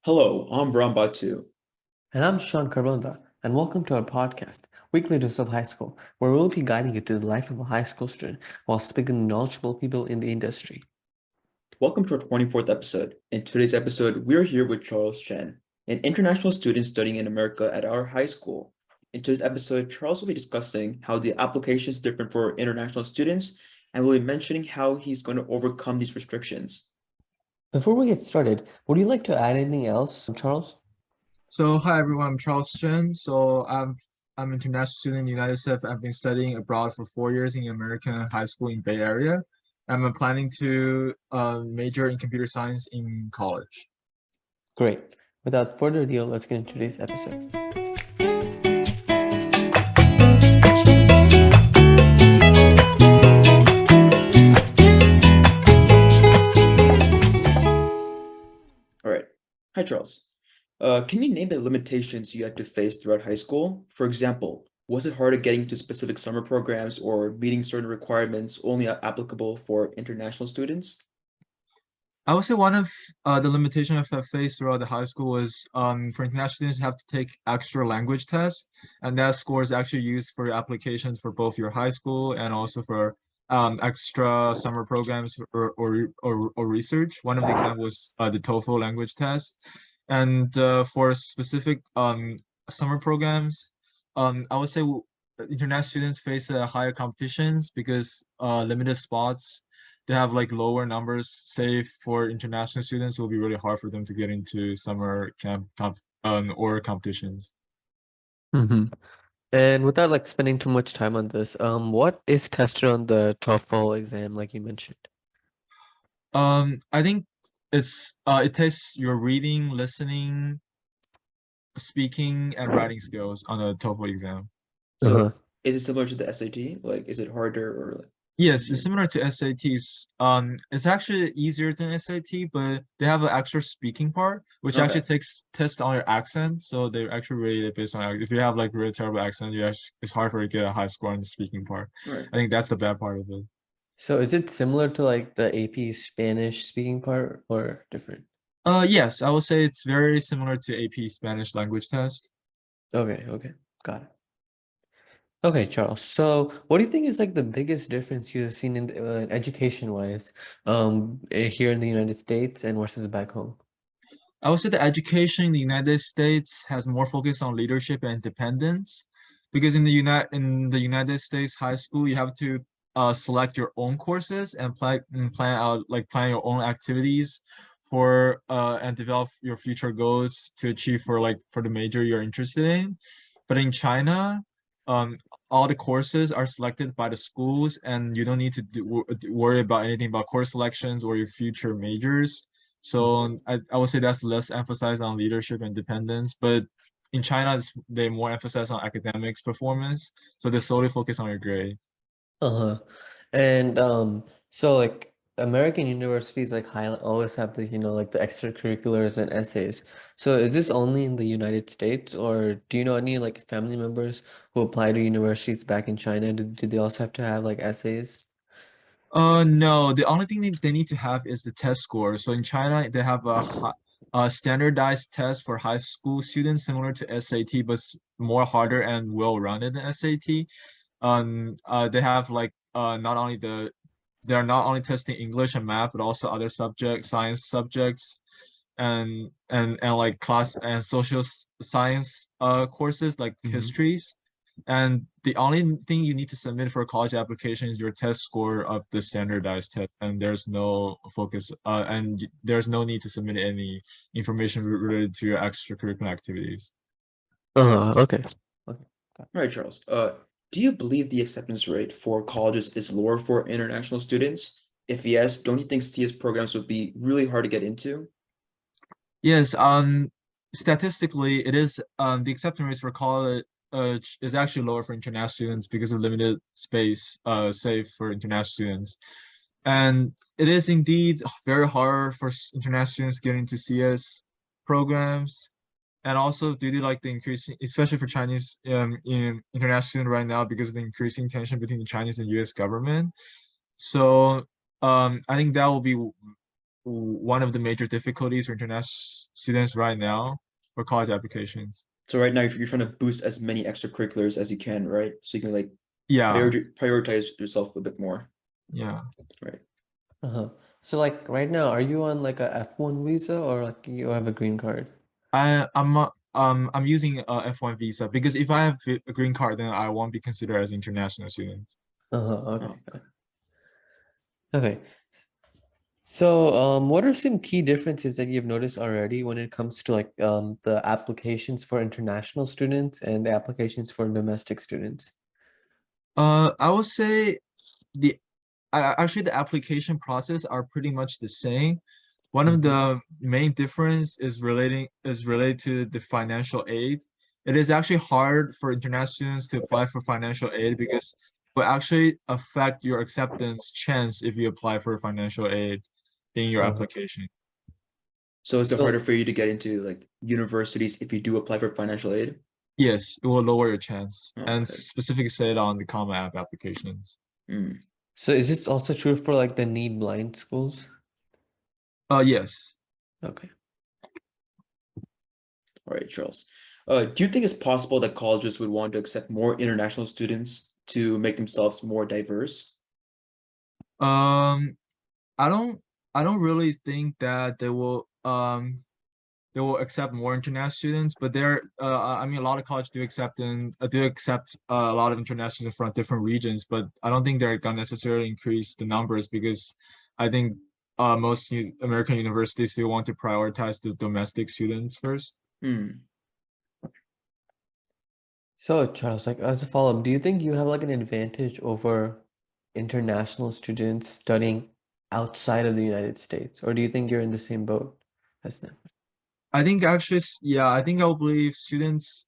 Hello, I'm Brambatu. And I'm Sean Carbonda, and welcome to our podcast, Weekly Dose of High School, where we'll be guiding you through the life of a high school student while speaking to knowledgeable people in the industry. Welcome to our 24th episode. In today's episode, we're here with Charles Chen, an international student studying in America at our high school. In today's episode, Charles will be discussing how the application is different for international students, and will be mentioning how he's going to overcome these restrictions. Before we get started, would you like to add anything else, Charles? So hi everyone, I'm Charles Chen. I'm an international student in the United States. I've been studying abroad for 4 years in American high school in Bay Area. I'm planning to major in computer science in college. Great. Without further ado, let's get into today's episode. All right. Hi, Charles. Can you name the limitations you had to face throughout high school? For example, was it harder getting to specific summer programs or meeting certain requirements only applicable for international students? I would say one of the limitations I've faced throughout the high school is for international students have to take extra language tests, and that score is actually used for applications for both your high school and also for extra summer programs or research. One of the examples was the TOEFL language test, and for specific summer programs, I would say international students face higher competitions because limited spots they have like lower numbers. Say for international students, it will be really hard for them to get into summer or competitions. Mm-hmm. And without like spending too much time on this, what is tested on the TOEFL exam, like you mentioned? I think it tests your reading, listening, speaking, and writing skills on a TOEFL exam. So Uh-huh. is it similar to the SAT? Like, is it harder or like Yes, it's easier? similar to SATs. It's actually easier than SAT, but they have an extra speaking part, which actually Okay. takes test on your accent. So they actually rate it based on if you have like really terrible accent, it's hard for you to get a high score on the speaking part. All right. I think that's the bad part of it. So is it similar to like the AP Spanish speaking part or different? Yes, I would say it's very similar to AP Spanish language test. Okay, got it. Okay, Charles. So, what do you think is like the biggest difference you have seen in education-wise, here in the United States and versus back home? I would say the education in the United States has more focus on leadership and independence, because in the United States high school you have to select your own courses and plan your own activities for and develop your future goals to achieve for the major you're interested in. But in China, um, all the courses are selected by the schools, and you don't need to worry about anything about course selections or your future majors. So I would say that's less emphasized on leadership and independence, but in China, they more emphasize on academics performance. So they solely focus on your grade. Uh-huh. And so like American universities like highlight always have the, like the extracurriculars and essays. So is this only in the United States, or do you know any like family members who apply to universities back in China? Do they also have to have like essays? No, the only thing they need to have is the test score. So in China, they have a standardized test for high school students similar to SAT, but more harder and well-rounded than SAT. They have not only they are not only testing English and math, but also other subjects, science subjects, and like class and social science courses like Mm-hmm. histories. And the only thing you need to submit for a college application is your test score of the standardized test, and there's no focus, and there's no need to submit any information related to your extracurricular activities. Okay. Okay. Got All right, Charles. Do you believe the acceptance rate for colleges is lower for international students? If yes, don't you think CS programs would be really hard to get into? Yes, statistically, it is the acceptance rates for college is actually lower for international students because of limited space, save for international students. And it is indeed very hard for international students getting into CS programs. And also due to like the increasing, especially for Chinese in international student right now, because of the increasing tension between the Chinese and US government. So I think that will be one of the major difficulties for international students right now for college applications. So right now you're trying to boost as many extracurriculars as you can, right? So you can like Yeah, prioritize yourself a bit more, yeah. right? Uh-huh. So like right now, are you on like a F1 visa or like you have a green card? I'm using a F1 visa because if I have a green card, then I won't be considered as international student. Uh-huh. Oh, Okay. Okay. So, what are some key differences that you've noticed already when it comes to like the applications for international students and the applications for domestic students? I would say the actually the application process are pretty much the same. One of Mhm. the main difference is related to the financial aid. It is actually hard for international students to apply for financial aid because it will actually affect your acceptance chance if you apply for financial aid in your Uh-huh. application. so is it harder So, for you to get into like universities if you do apply for financial aid? Yes, it will lower your chance Oh, and okay. specifically said on the Common App applications. Mm. so is this also true for like the need blind schools? Yes. Okay. All right, Charles. Do you think it's possible that colleges would want to accept more international students to make themselves more diverse? Um, I don't I don't really think that they will accept more international students, but I mean a lot of colleges do accept a lot of international students from different regions, but I don't think they're gonna necessarily increase the numbers because I think most American universities still want to prioritize the domestic students first. Hmm. So, Charles, like as a follow-up, do you think you have like an advantage over international students studying outside of the United States, or do you think you're in the same boat as them? I think actually, yeah, I think I will believe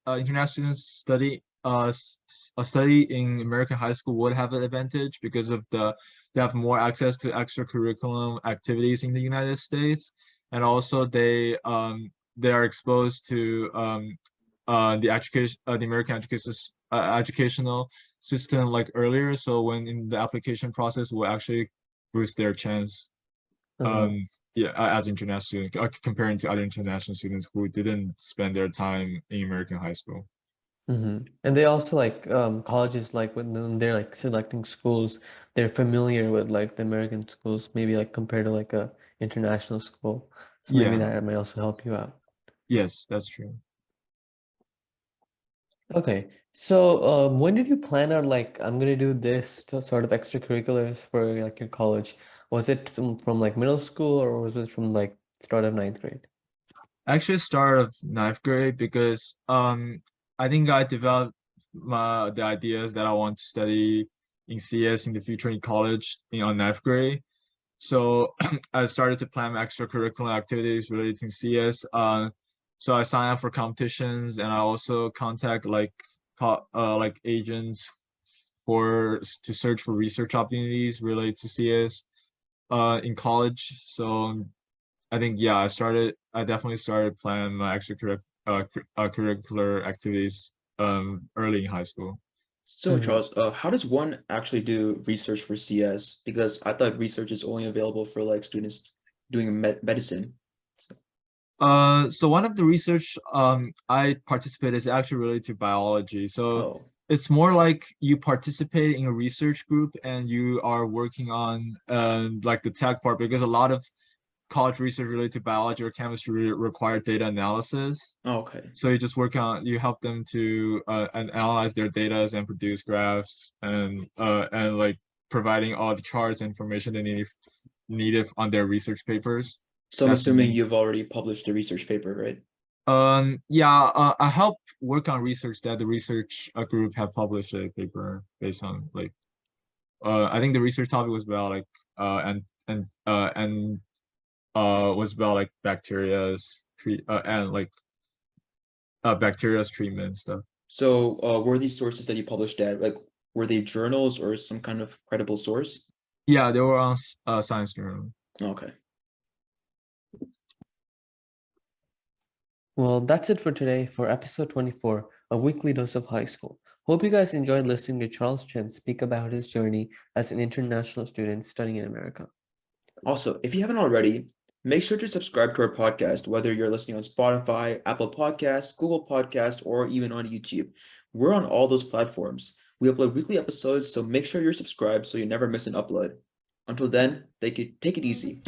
international students study in American high school would have an advantage because of they have more access to extracurriculum activities in the United States, and also they are exposed to the American educational system like earlier. So when in the application process, will actually boost their chance Uh-huh. um, yeah, as international students, comparing to other international students who didn't spend their time in American high school. And they also like colleges like when they're like selecting schools, they're familiar with like the American schools, maybe like compared to like a international school. So maybe Yeah, that might also help you out. yes, that's true. Okay, so when did you plan out like I'm gonna do this sort of extracurriculars for like your college? Was it from like middle school or was it from like start of ninth grade? I actually started of ninth grade because I think I developed the ideas that I want to study in CS in the future in college on ninth grade. So I started to plan my extracurricular activities related to CS. So I signed up for competitions and I also contact like agents to search for research opportunities related to CS in college. So I think yeah, I definitely started planning my curricular activities early in high school. So Charles, how does one actually do research for CS? Because I thought research is only available for like students doing medicine. So one of the research I participate is actually related to biology. So Oh, it's more like you participate in a research group and you are working on like the tech part because a lot of college research related to biology or chemistry require data analysis. okay. So you help them to and analyze their data and produce graphs and like providing all the charts and information they needed on their research papers. So I'm That's the assuming main. you've already published the research paper, right? Yeah, I help work on research that the research group have published a paper based on like I think the research topic was about like and was about like bacteria's treatment and stuff. So were these sources that you published at like were they journals or some kind of credible source? Yeah, they were on Science Journal. Okay. Well, that's it for today for episode 24, a weekly dose of high school. Hope you guys enjoyed listening to Charles Chen speak about his journey as an international student studying in America. Also, if you haven't already, Make sure to subscribe to our podcast, whether you're listening on Spotify, Apple Podcasts, Google Podcasts, or even on YouTube. We're on all those platforms. We upload weekly episodes, so make sure you're subscribed so you never miss an upload. Until then, take it easy.